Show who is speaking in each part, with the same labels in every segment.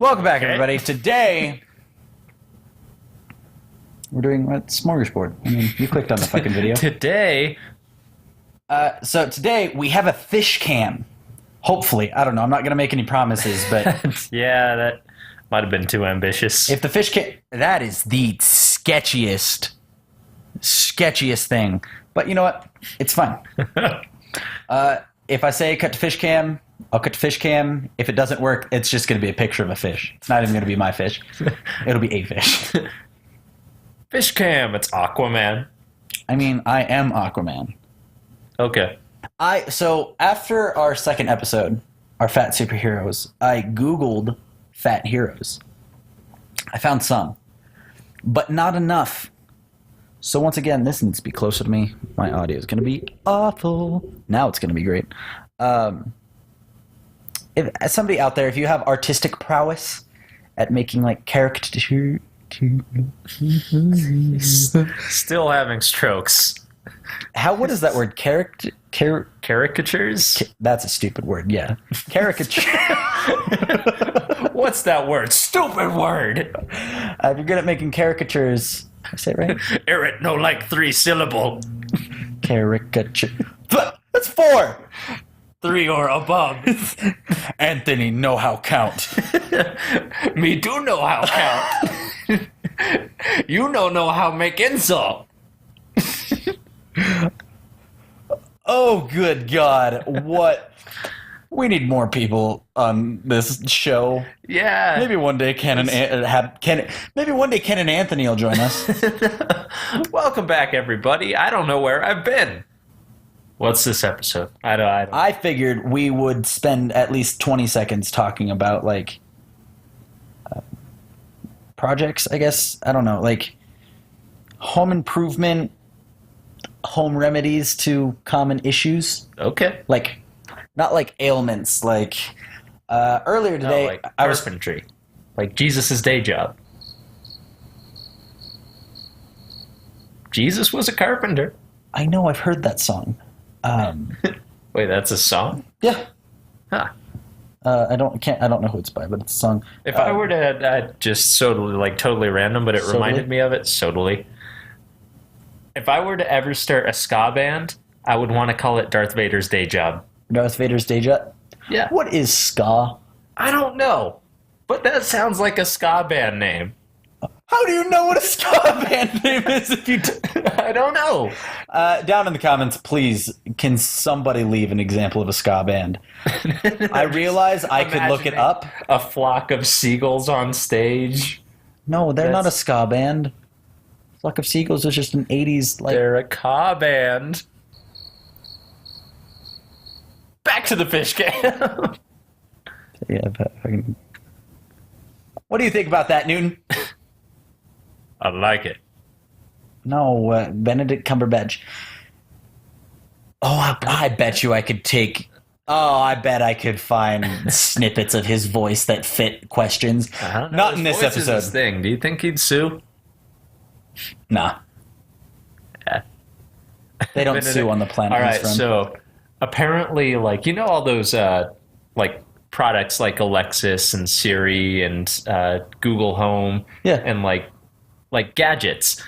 Speaker 1: Welcome back, everybody. Today, we're doing Smorgasbord. I mean, you clicked on the fucking video.
Speaker 2: Today,
Speaker 1: so today we have a fish cam. Hopefully, I don't know. I'm not going to make any promises, but
Speaker 2: yeah, that might have been too ambitious.
Speaker 1: if the fish cam, that is the sketchiest thing. But you know what? It's fine. If I say cut to fish cam, I'll cut to fish cam. If it doesn't work, it's just going to be a picture of a fish. It's not even going to be my fish. It'll be a fish.
Speaker 2: Fish cam, it's Aquaman.
Speaker 1: I mean, I am Aquaman.
Speaker 2: Okay.
Speaker 1: So after our second episode, our fat superheroes, I Googled fat heroes. I found some, but not enough. So once again, this needs to be closer to me. My audio is going to be awful. Now it's going to be great. If somebody out there, if you have artistic prowess at making like caricature,
Speaker 2: Still having strokes.
Speaker 1: what is that word?
Speaker 2: Caricatures?
Speaker 1: That's a stupid word. Yeah, caricature.
Speaker 2: What's that word? Stupid word.
Speaker 1: If you're good at making caricatures, did I say it right?
Speaker 2: It no like 3-syllable.
Speaker 1: Caricature. That's 4.
Speaker 2: 3 or above.
Speaker 1: Anthony, know how count.
Speaker 2: Me do know how count. You don't know how make insult.
Speaker 1: Oh, good God. What? We need more people on this show.
Speaker 2: Yeah.
Speaker 1: Maybe one day Ken and Anthony will join us.
Speaker 2: Welcome back, everybody. I don't know where I've been. What's this episode? I don't.
Speaker 1: I figured we would spend at least 20 seconds talking about, like, projects, I guess. I don't know. Like, home improvement, home remedies to common issues.
Speaker 2: Okay.
Speaker 1: Like, not like ailments. Like, earlier today,
Speaker 2: like carpentry. Like Jesus' day job. Jesus was a carpenter.
Speaker 1: I know, I've heard that song.
Speaker 2: Wait, that's a song?
Speaker 1: Yeah.
Speaker 2: Huh.
Speaker 1: I don't know who it's by, but it's a song.
Speaker 2: If I were to just totally random, but it reminded me of it. Totally. If I were to ever start a ska band, I would want to call it Darth Vader's day job.
Speaker 1: Darth Vader's day job?
Speaker 2: Yeah.
Speaker 1: What is ska?
Speaker 2: I don't know, but that sounds like a ska band name.
Speaker 1: How do you know what a ska band name is if you
Speaker 2: I don't know.
Speaker 1: Down in the comments, please, can somebody leave an example of a ska band? I realize I could look it up.
Speaker 2: A flock of seagulls on stage.
Speaker 1: No, they're not a ska band. Flock of Seagulls was just an 80s, like...
Speaker 2: They're a ka band. Back to the fish cam.
Speaker 1: Yeah, but what do you think about that, Newton?
Speaker 2: I like it.
Speaker 1: No, Benedict Cumberbatch. Oh, I bet you I could take... Oh, I bet I could find snippets of his voice that fit questions.
Speaker 2: I don't know.
Speaker 1: Not in this episode.
Speaker 2: His thing. Do you think he'd sue?
Speaker 1: Nah.
Speaker 2: Yeah.
Speaker 1: They don't sue on the planet.
Speaker 2: All right, so apparently, like, you know all those, like, products like Alexis and Siri and Google Home and, like gadgets,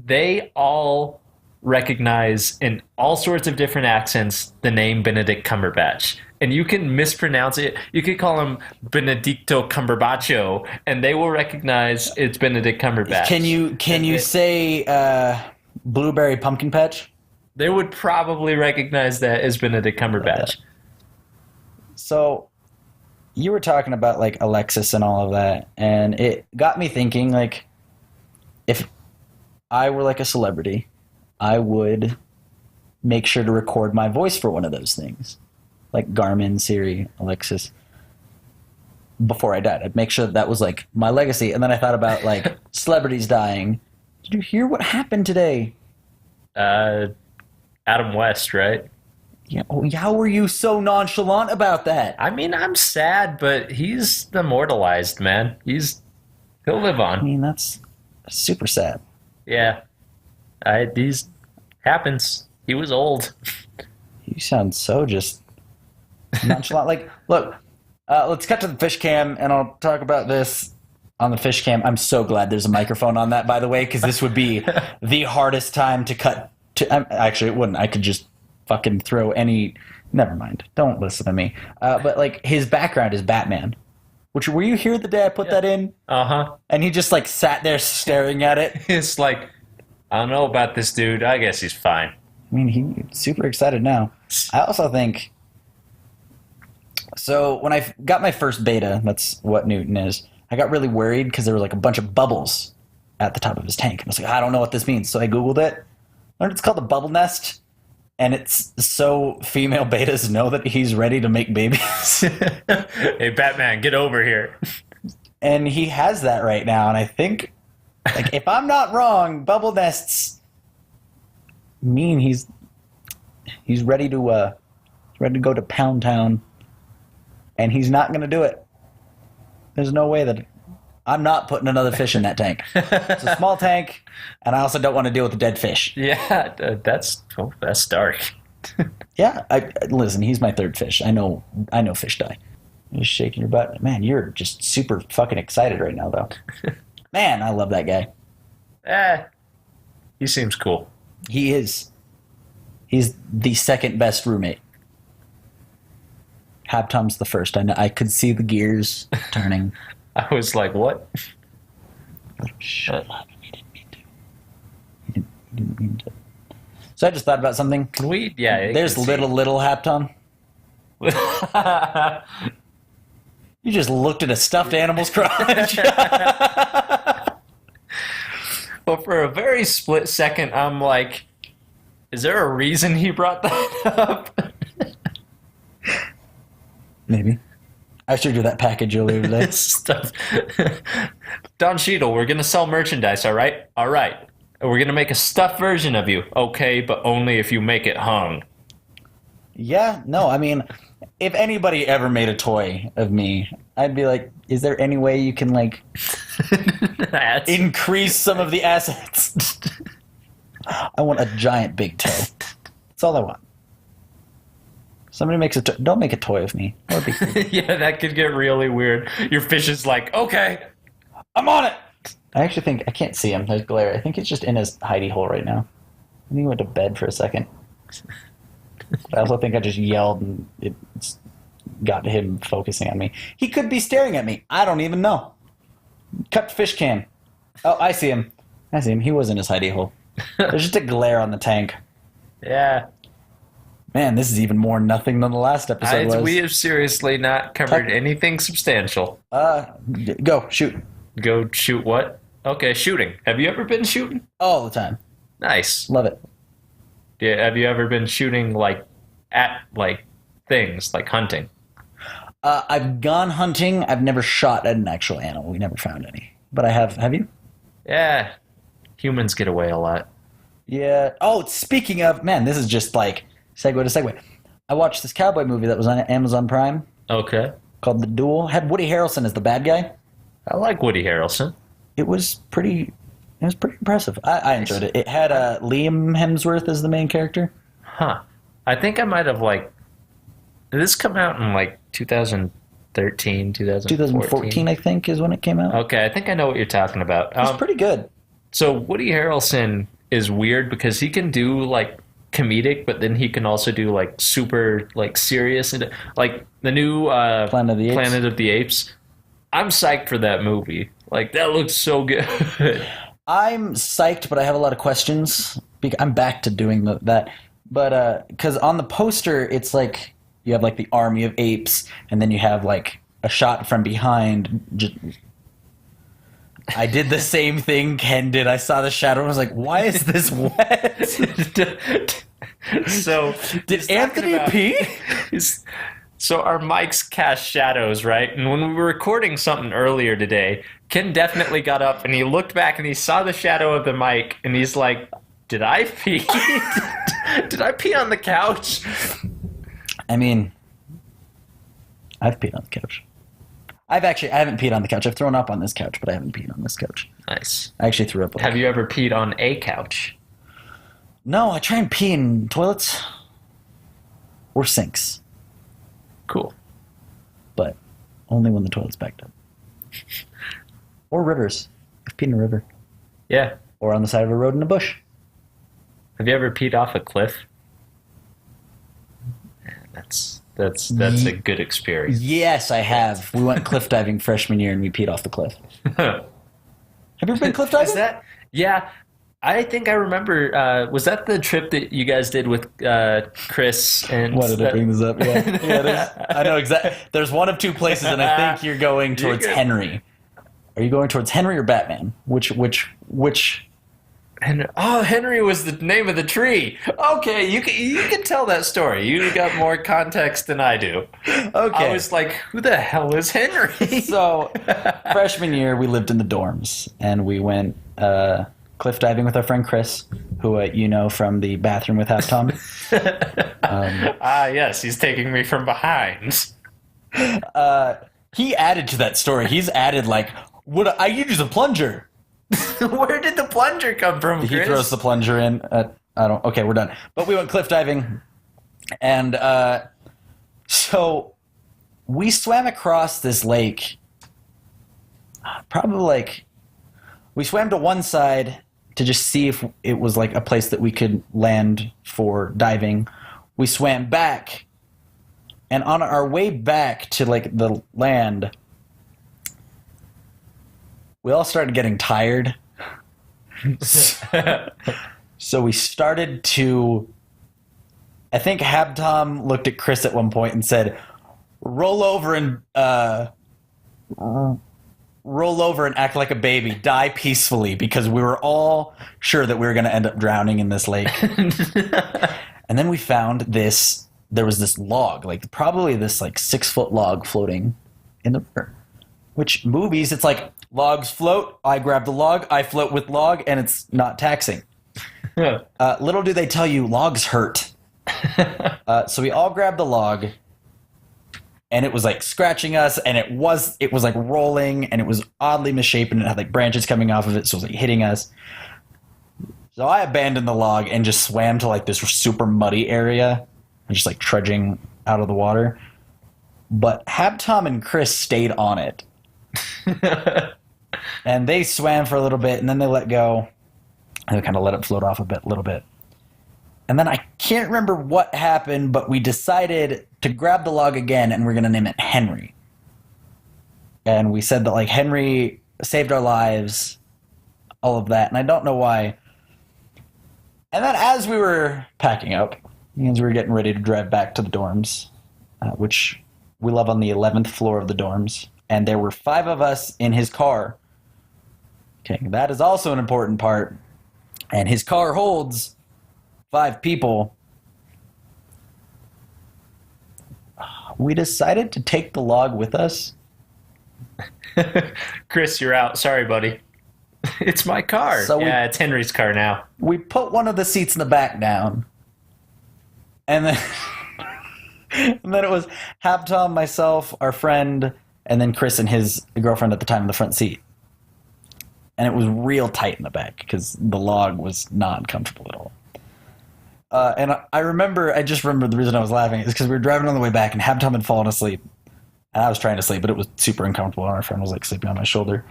Speaker 2: they all recognize in all sorts of different accents the name Benedict Cumberbatch. And you can mispronounce it. You could call him Benedicto Cumberbatcho, and they will recognize it's Benedict Cumberbatch.
Speaker 1: Can you say Blueberry Pumpkin Patch?
Speaker 2: They would probably recognize that as Benedict Cumberbatch.
Speaker 1: So you were talking about like Alexis and all of that, and it got me thinking, like, if I were like a celebrity, I would make sure to record my voice for one of those things. Like Garmin, Siri, Alexis. Before I died, I'd make sure that was like my legacy. And then I thought about like celebrities dying. Did you hear what happened today?
Speaker 2: Adam West, right?
Speaker 1: Yeah. Oh, how were you so nonchalant about that?
Speaker 2: I mean, I'm sad, but he's immortalized, man. He'll live on.
Speaker 1: I mean, that's super sad.
Speaker 2: Yeah. These happens. He was old.
Speaker 1: You sound so just nonchalant. Like, look, Let's cut to the fish cam, and I'll talk about this on the fish cam. I'm so glad there's a microphone on that, by the way, because this would be the hardest time to cut to. Actually, it wouldn't. I could just fucking throw any. Never mind. Don't listen to me. But like his background is Batman. Which were you here the day I put that in?
Speaker 2: Uh-huh.
Speaker 1: And he just like sat there staring at it.
Speaker 2: It's like, I don't know about this dude. I guess he's fine.
Speaker 1: I mean, he's super excited now. I also think. So when I got my first beta, that's what Newton is. I got really worried because there were like a bunch of bubbles at the top of his tank. And I was like, I don't know what this means. So I Googled it. Learned it's called a bubble nest. And it's so female betas know that he's ready to make babies.
Speaker 2: Hey, Batman, get over here.
Speaker 1: And he has that right now. And I think, like, if I'm not wrong, bubble nests mean he's ready to go to Pound Town. And he's not going to do it. There's no way that I'm not putting another fish in that tank. It's a small tank, and I also don't want to deal with the dead fish.
Speaker 2: Yeah, that's dark.
Speaker 1: Yeah, listen, he's my third fish. I know fish die. You're just shaking your butt. Man, you're just super fucking excited right now, though. Man, I love that guy.
Speaker 2: He seems cool.
Speaker 1: He is. He's the second best roommate. Habtom's the first. I could see the gears turning.
Speaker 2: I was like, what?
Speaker 1: Shut up. He didn't mean to. He didn't mean to. So I just thought about something. There's little Haptom. You just looked at a stuffed animal's crotch.
Speaker 2: Well, for a very split second, I'm like, is there a reason he brought that up?
Speaker 1: Maybe. I showed you that package earlier today.
Speaker 2: Stuff. Don Cheadle, we're going to sell merchandise, all right? All right. We're going to make a stuffed version of you. Okay, but only if you make it hung.
Speaker 1: Yeah, no, I mean, if anybody ever made a toy of me, I'd be like, is there any way you can, like, increase some of the assets? I want a giant big toe. That's all I want. Somebody makes don't make a toy of me. That would be
Speaker 2: Yeah, that could get really weird. Your fish is like, okay,
Speaker 1: I'm on it. I actually think I can't see him. There's glare. I think he's just in his hidey hole right now. I think he went to bed for a second. But I also think I just yelled and it got him focusing on me. He could be staring at me. I don't even know. Cut fish cam. Oh, I see him. He was in his hidey hole. There's just a glare on the tank.
Speaker 2: Yeah.
Speaker 1: Man, this is even more nothing than the last episode was.
Speaker 2: We have seriously not covered anything substantial.
Speaker 1: Go, shoot.
Speaker 2: Go shoot what? Okay, shooting. Have you ever been shooting?
Speaker 1: All the time.
Speaker 2: Nice.
Speaker 1: Love it.
Speaker 2: Yeah, have you ever been shooting, like, at, like, things, like hunting?
Speaker 1: I've gone hunting. I've never shot at an actual animal. We never found any. But I have. Have you?
Speaker 2: Yeah. Humans get away a lot.
Speaker 1: Yeah. Oh, speaking of, man, this is just like... Segue to segue. I watched this cowboy movie that was on Amazon Prime.
Speaker 2: Okay.
Speaker 1: Called The Duel. Had Woody Harrelson as the bad guy.
Speaker 2: I like Woody Harrelson.
Speaker 1: It was pretty impressive. I enjoyed it. It had Liam Hemsworth as the main character.
Speaker 2: Huh. I think I might have, like... Did this come out in, like, 2013,
Speaker 1: 2014, I think, is when it came out.
Speaker 2: Okay, I think I know what you're talking about.
Speaker 1: It's pretty good.
Speaker 2: So Woody Harrelson is weird because he can do, like, comedic, but then he can also do like super like serious, and like the new Planet of the Apes. I'm psyched for that movie. Like that looks so good.
Speaker 1: I'm psyched, but I have a lot of questions. I'm back to doing that, but because on the poster it's like you have like the army of apes, and then you have like a shot from behind. I did the same thing Ken did. I saw the shadow and I was like, why is this wet?
Speaker 2: So
Speaker 1: did Anthony pee?
Speaker 2: So our mics cast shadows, right? And when we were recording something earlier today, Ken definitely got up and he looked back and he saw the shadow of the mic and he's like, did I pee? Did I pee on the couch?
Speaker 1: I mean, I've peed on the couch. I haven't peed on the couch. I've thrown up on this couch, but I haven't peed on this couch.
Speaker 2: Nice.
Speaker 1: I actually threw up.
Speaker 2: Have you ever peed on a couch?
Speaker 1: No, I try and pee in toilets or sinks.
Speaker 2: Cool.
Speaker 1: But Only when the toilet's backed up. Or rivers. I've peed in a river.
Speaker 2: Yeah.
Speaker 1: Or on the side of a road in a bush.
Speaker 2: Have you ever peed off a cliff? That's a good experience.
Speaker 1: Yes, I have. We went cliff diving freshman year and we peed off the cliff. Have you ever been cliff diving?
Speaker 2: Yeah. I think I remember. Was that the trip that you guys did with Chris? And
Speaker 1: why did I bring this up? Yeah, I know exactly. There's one of two places, and I think you're going towards Henry. Are you going towards Henry or Batman? Which?
Speaker 2: Henry was the name of the tree. Okay, you can tell that story. You got more context than I do.
Speaker 1: Okay.
Speaker 2: I was like, who the hell is Henry?
Speaker 1: So, freshman year, we lived in the dorms, and we went cliff diving with our friend Chris, who you know from the bathroom with Half Tom.
Speaker 2: Yes, he's taking me from behind.
Speaker 1: He added to that story. He's added like, I use a plunger.
Speaker 2: Where did the plunger come from, Chris?
Speaker 1: He throws the plunger in. Okay, we're done. But we went cliff diving, and so we swam across this lake. We swam to one side to just see if it was like a place that we could land for diving. We swam back, and on our way back to like the land, we all started getting tired. So we started to, I think Habtom looked at Chris at one point and said, roll over and act like a baby, die peacefully, because we were all sure that we were going to end up drowning in this lake. And then we found there was this log, like probably this like 6-foot log floating in the river. Which movies, it's like logs float, I grab the log, I float with log, and it's not taxing. Little do they tell you, logs hurt. So we all grabbed the log, and it was like scratching us, and it was like rolling, and it was oddly misshapen, and it had like branches coming off of it, so it was like hitting us. So I abandoned the log and just swam to like this super muddy area, and just like trudging out of the water. But Habtom and Chris stayed on it. And they swam for a little bit, and then they let go, and they kind of let it float off a little bit. And then I can't remember what happened, but we decided to grab the log again, and we're going to name it Henry. And we said that like Henry saved our lives, all of that, and I don't know why. And then as we were packing up, as we were getting ready to drive back to the dorms, which we live on the 11th floor of the dorms, and there were 5 of us in his car. Okay, that is also an important part. And his car holds 5 people. We decided to take the log with us.
Speaker 2: Chris, you're out. Sorry, buddy. It's my car. So it's Henry's car now.
Speaker 1: We put one of the seats in the back down. And then, and then it was Habtom, myself, our friend, and then Chris and his girlfriend at the time in the front seat. And it was real tight in the back because the log was not comfortable at all. And I just remember the reason I was laughing is because we were driving on the way back and Habtom had fallen asleep. And I was trying to sleep, but it was super uncomfortable. And our friend was like sleeping on my shoulder.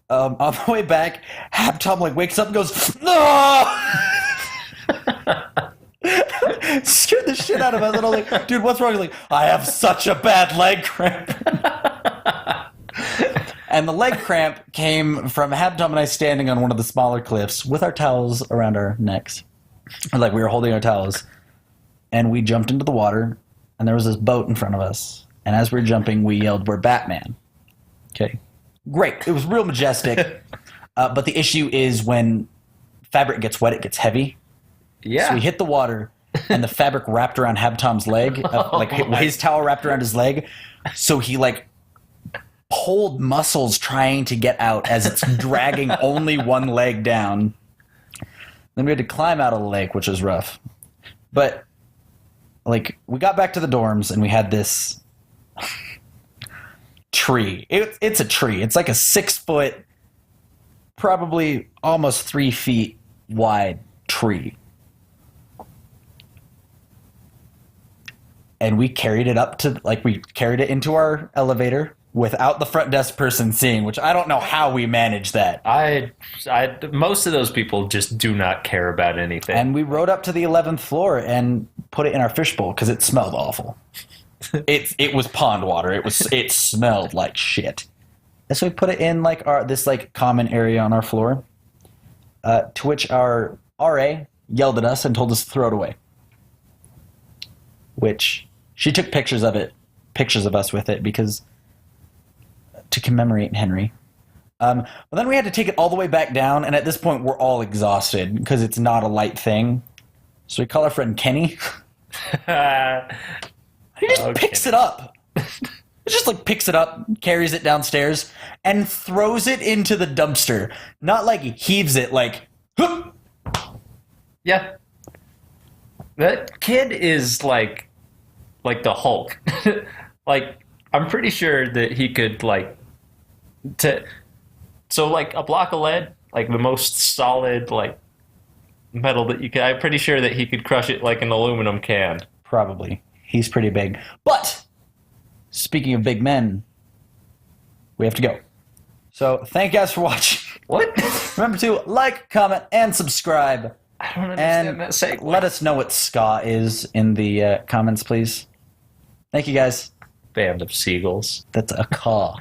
Speaker 1: On the way back, Habtom like wakes up and goes, "No!" Scared the shit out of us. And I was like, "Dude, what's wrong?" He's like, "I have such a bad leg cramp." And the leg cramp came from Habtom and I standing on one of the smaller cliffs with our towels around our necks. Like we were holding our towels. And we jumped into the water. And there was this boat in front of us. And as we were jumping, we yelled, "We're Batman." Okay. Great. It was real majestic. But the issue is when fabric gets wet, it gets heavy.
Speaker 2: Yeah.
Speaker 1: So we hit the water. And the fabric wrapped around Habtom's leg. His towel wrapped around his leg. So he like pulled muscles trying to get out as it's dragging only one leg down. Then we had to climb out of the lake, which was rough. But like we got back to the dorms and we had this tree. It's a tree. It's like a 6-foot, probably almost 3 feet wide tree. And we carried it we carried it into our elevator without the front desk person seeing, which I don't know how we managed that.
Speaker 2: Most of those people just do not care about anything.
Speaker 1: And we rode up to the 11th floor and put it in our fishbowl because it smelled awful. It was pond water. It smelled like shit. And so we put it in like this like common area on our floor. To which our RA yelled at us and told us to throw it away. Which she took pictures of us with it because to commemorate Henry. Well, then we had to take it all the way back down, and at this point we're all exhausted because it's not a light thing. So we call our friend Kenny. He just picks it up. It just like picks it up, carries it downstairs, and throws it into the dumpster. Not like he heaves it, like, whoop!
Speaker 2: Yeah. That kid is like the Hulk. Like, I'm pretty sure that he could so like a block of lead, like the most solid like metal that you could. I'm pretty sure that he could crush it like an aluminum can.
Speaker 1: Probably. He's pretty big. But speaking of big men, we have to go. So thank you guys for watching.
Speaker 2: What?
Speaker 1: Remember to like, comment, and subscribe.
Speaker 2: I don't understand
Speaker 1: and
Speaker 2: that segue.
Speaker 1: Let us know what ska is in the comments, please. Thank you, guys.
Speaker 2: Band of seagulls.
Speaker 1: That's a caw.